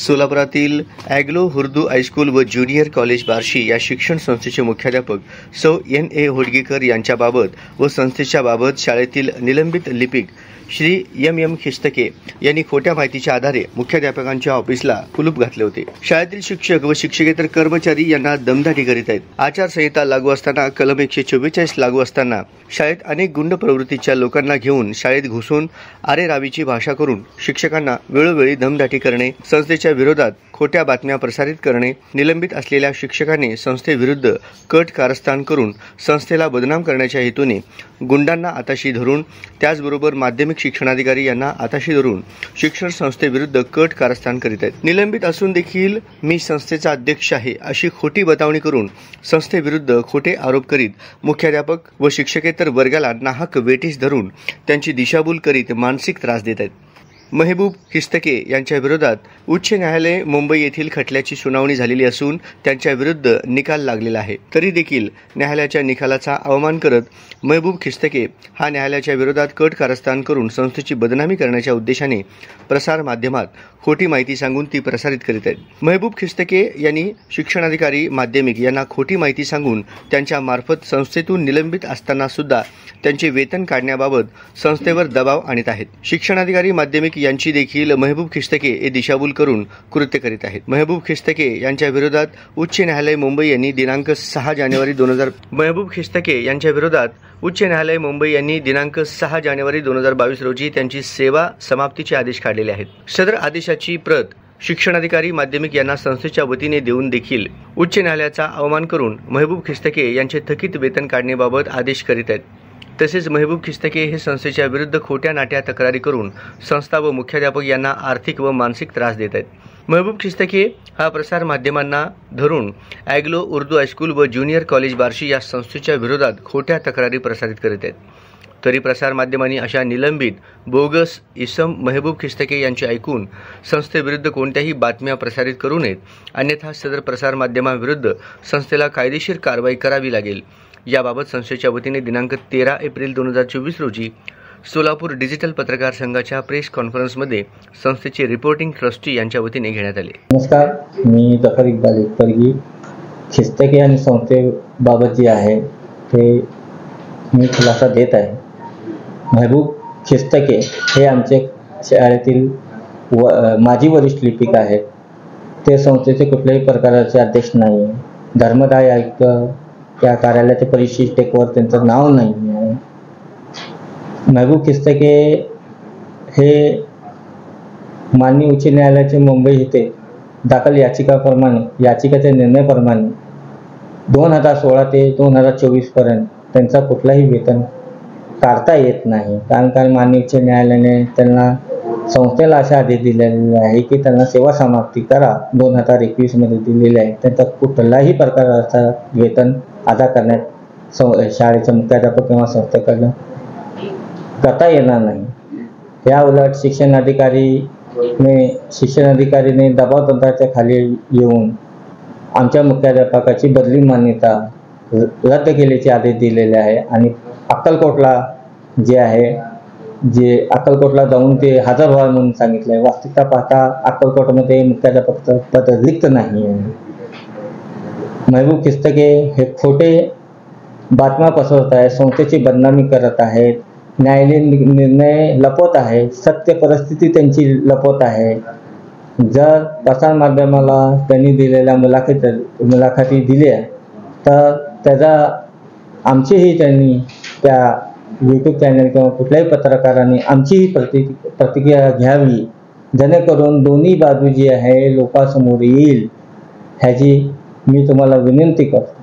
सोलापुरातील Anglo Urdu high school व junior college Barshi या शिक्षण संस्थेचे मुख्याध्यापक सौ N.A. होडगेकर यांच्याबाबत व संस्थेच्या बाबत शाळेतील निलंबित लिपिक श्री M.M. खिस्तके यांनी खोट्या माहितीच्या आधारे मुख्याध्यापकांच्या ऑफिसला कुलूप घातले होते। शाळेतील शिक्षक व शिक्षकेतर कर्मचारी यांना दमदाटी करीत आहेत। आचारसंहिता लागू असताना कलम 144 लागू असताना शाळेत अनेक गुंड प्रवृत्तीच्या लोकांना घेऊन शाळेत घुसून आरेरावीची भाषा करून शिक्षकांना वेळोवेळी दमदाटी करणे, संस्थेच्या विरोधात खोट्या बातम्या प्रसारित करणे, निलंबित असलेल्या शिक्षकांनी संस्थेविरुद्ध कट कारस्थान करून संस्थेला बदनाम करण्याच्या हेतूने गुंडांना आताशी धरून, त्याचबरोबर माध्यमिक शिक्षणाधिकारी यांना आताशी धरून शिक्षण संस्थेविरुद्ध कट कारस्थान करीत आहेत। निलंबित असून देखील मी संस्थेचा अध्यक्ष आहे अशी खोटी बतावणी करून संस्थेविरुद्ध खोटे आरोप करीत मुख्याध्यापक व शिक्षकेतर वर्गाला नाहक वेठीस धरून त्यांची दिशाभूल करीत मानसिक त्रास देत आहेत। महबूब खिस्तके यांच्या विरोधात उच्च न्यायालय मुंबई येथील खटल्याची सुनावणी झालेली असून त्यांच्या विरुद्ध निकाल लागलेला आहे। तरी देखील न्यायालयाच्या निकालाचा अवमान करत महबूब खिस्तके हा न्यायालयाच्या विरोधात कट कारस्थान करून संस्थेची बदनामी करण्याच्या उद्देशाने प्रसार माध्यमात खोटी माहिती सांगून ती प्रसारित करीत आहेत। महबूब खिस्तके यांनी शिक्षणाधिकारी माध्यमिक यांना खोटी माहिती सांगून त्यांच्या मार्फत संस्थेतून निलंबित असताना सुद्धा त्यांचे वेतन काढण्याबाबत संस्थेवर दबाव आणत आहेत। शिक्षणाधिकारी माध्यमिक यांची देखील महबूब खिस्तके हे दिशाभूल करून कृत्य करीत आहेत। महबूब खिस्तके यांच्या विरोधात उच्च न्यायालय मुंबई यांनी दिनांक 6 जानेवारी 2022 रोजी त्यांची सेवा समाप्तीचे आदेश काढलेले आहेत। सदर आदेशाची प्रत शिक्षणाधिकारी माध्यमिक यांना संस्थेच्या वतीने देऊन देखील उच्च न्यायालयाचा अवमान करून महबूब खिस्तके यांचे थकीत वेतन काढण्याबाबत आदेश करीत आहेत। तसेच महबूब खिस्तके हे संस्थेच्या विरुद्ध खोट्या नाट्या तक्रारी करून संस्था व मुख्याध्यापक यांना आर्थिक व मानसिक त्रास देत आहेत। महबूब खिस्तके हा प्रसार माध्यमांना धरून ॲग्लो उर्दू हायस्कूल व ज्युनियर कॉलेज बार्शी या संस्थेच्या विरोधात खोट्या तक्रारी प्रसारित करीत आहेत। तरी प्रसार माध्यमांनी अशा निलंबित बोगस इसम महबूब खिस्तके यांचे ऐकून संस्थेविरुद्ध कोणत्याही बातम्या प्रसारित करू नयेत, अन्यथा सदर प्रसार माध्यमांविरुद्ध संस्थेला कायदेशीर कारवाई करावी लागेल। याबाबत संस्थेच्या वतीने दिनांक 13 एप्रिल 2024 रोजी सोलापूर डिजिटल पत्रकार संघाच्या प्रेस कॉन्फरन्समध्ये संस्थेचे रिपोर्टिंग ट्रस्टी यांच्या वतीने घेण्यात आले। नमस्कार, मी जफर इक्बाल एकबर्गी खिस्तके आणि संस्थेबाबत जे आहे ते मी खुलासा देत आहे। महबूब खिस्तके हे आमचे शाळेतील माजी वरिष्ठ लिपिक आहेत। ते संस्थेचे कुठल्याही प्रकारचे अध्यक्ष नाही, धर्मदाय आयुक्त त्या कार्यालयाचे परिशिष्टकावर त्यांचं नाव नाही आहे। महबूब खिस्तके हे माननीय उच्च न्यायालयाचे मुंबई येथे दाखल याचिकेच्या निर्णयाप्रमाणे 2016 ते 2024 पर्यंत त्यांचा कुठलाही वेतन काढता येत नाही। कारण माननीय उच्च न्यायालयाने त्यांना संस्थेला असा आदेश दिलेला आहे की त्यांना सेवा समाप्ती करा 2021 मध्ये दिलेले आहे। त्यांचा कुठलाही प्रकारचा वेतन अदा करण्यात शाळेचा मुख्याध्यापक किंवा संस्थेकडून करता येणार नाही। या उलट शिक्षणाधिकारीने दबाव तंत्राच्या खाली येऊन आमच्या मुख्याध्यापकाची बदली मान्यता रद्द केल्याचे आदेश दिलेले आहे आणि अक्कलकोटला अक्कलकोटला जाऊन ते हजर व्हा म्हणून सांगितलं आहे। वास्तविकता पाहता अक्कलकोटमध्ये मुख्याध्यापकाचं पद रिक्त नाही आहे। महबूब खिस्तके हे खोटे बातम्या पसरवत आहेत, संस्थेची बदनामी करत आहेत, न्यायालयीन निर्णय लपवत आहे, सत्य परिस्थिती त्यांची लपवत आहे। जर प्रसार माध्यमाला त्यांनी दिलेल्या मुलाखती दिल्या तर त्याचा आमचीही त्यांनी त्या यूट्यूब चॅनल किंवा कुठल्याही पत्रकारांनी आमचीही प्रतिक्रिया घ्यावी, जेणेकरून दोन्ही बाजू जी आहे लोकांसमोर येईल ह्याची मी तुम्हाला विनंती करतो।